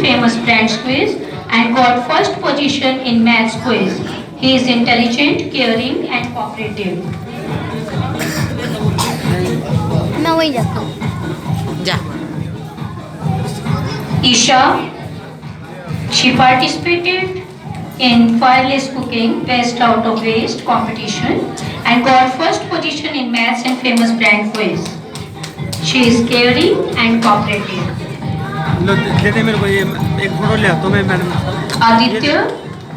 and famous brands quiz and got first position in maths quiz. He is intelligent, caring and cooperative. मैं वही जाता हूँ जा Isha, she participated in fireless cooking, best out of waste competition and got first position in maths and famous brand quiz. She is caring and cooperative. लो दे दे मेरे को ये एक photo ले आता हूँ मैं मैडम Aditya,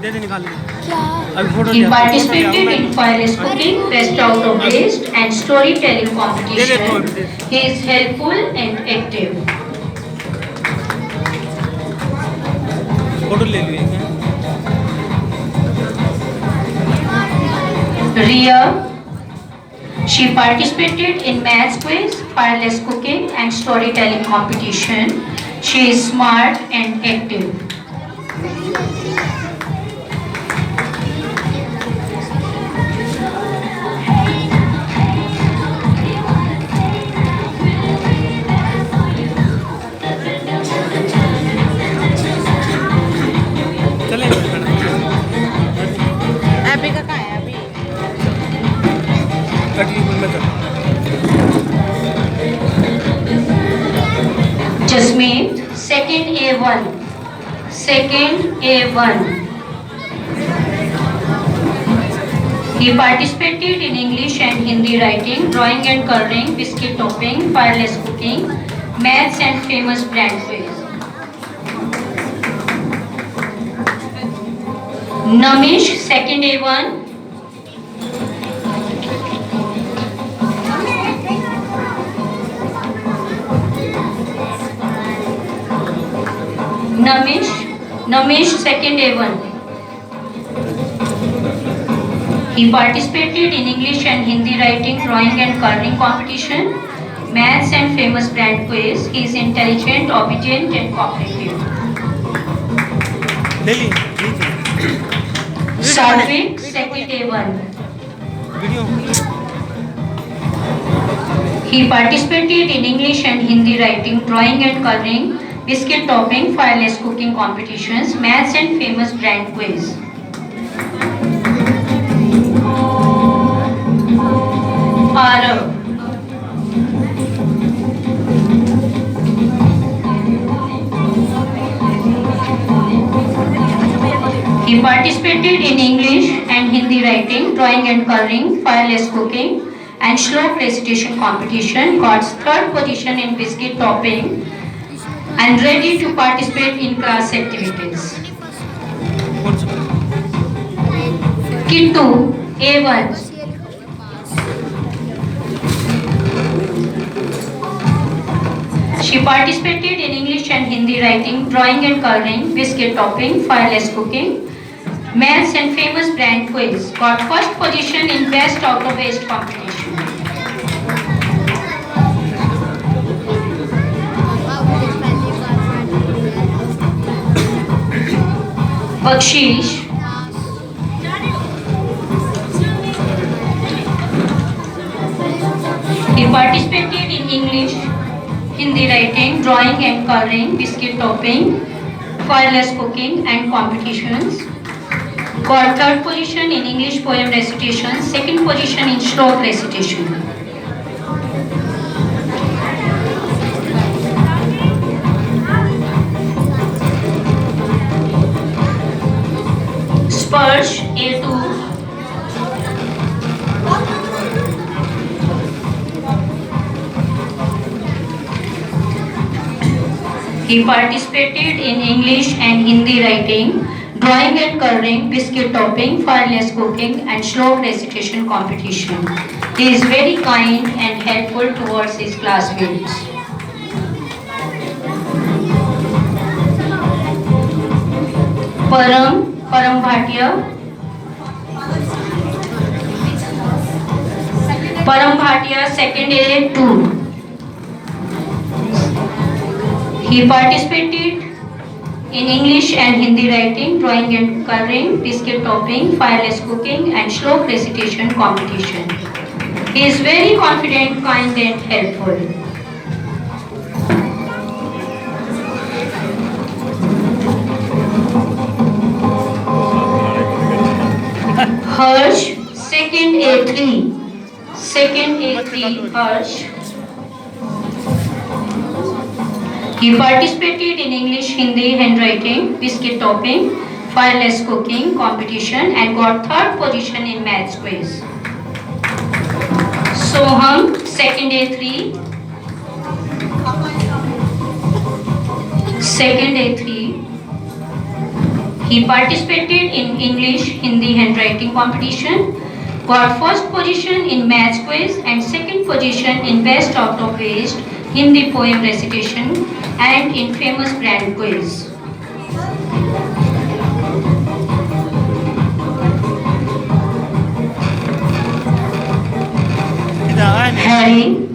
दे दे निकाल ले क्या अभी फोटो he ले आता हूँ, फोटो ले participated आओ, in fireless cooking, best out of waste and storytelling competition. He is helpful and active. Photo ले लिए Ria, she participated in maths quiz, fireless cooking and storytelling competition. She is smart and active. चले madam अभी का कहाँ है अभी तकलीफ में चल Jasmeet, second A1. Second A1. He participated in English and Hindi writing, drawing and coloring, biscuit topping, fireless cooking, maths and famous brand quiz. Namish, second A1. Namish, second A1. He participated in English and Hindi writing, drawing and coloring competition, maths and famous brand quiz. He is intelligent, obedient and cooperative. ले ली Satvik, second A1. Video He participated in English and Hindi writing, drawing and coloring, biscuit topping, fireless cooking competitions, maths and famous brand quiz. Arav. He participated in English and Hindi writing, drawing and coloring, fireless cooking and shloka recitation competition, got third position in biscuit topping and ready to participate in class activities. कौन सा Kittu, A1. She participated in English and Hindi writing, drawing and coloring, biscuit topping, fireless cooking, maths and famous brand quiz. Got first position in best out of waste competition. Bakshish. He participated in English, Hindi writing, drawing and coloring, biscuit topping, fireless cooking and competitions. Got third position in English poem recitation, second position in shloka recitation. Sparsh, A2. He participated in English and Hindi writing, drawing and coloring, biscuit topping, fireless cooking and shloka recitation competition. He is very kind and helpful towards his classmates. Param Bhatia. Param Bhatia, second A2. He participated in English and Hindi writing, drawing and coloring, biscuit topping, fireless cooking and shloka recitation competition. He is very confident, kind and helpful. Harsh, second A3. Second A3, Harsh. He participated in English, Hindi, handwriting, biscuit topping, fireless cooking competition and got third position in maths quiz. Soham, second A3. Second A3. He participated in English, Hindi, handwriting competition, got first position in maths quiz and second position in best out of waste Hindi poem recitation and in famous brand quiz. Bir daha aynı. Harry,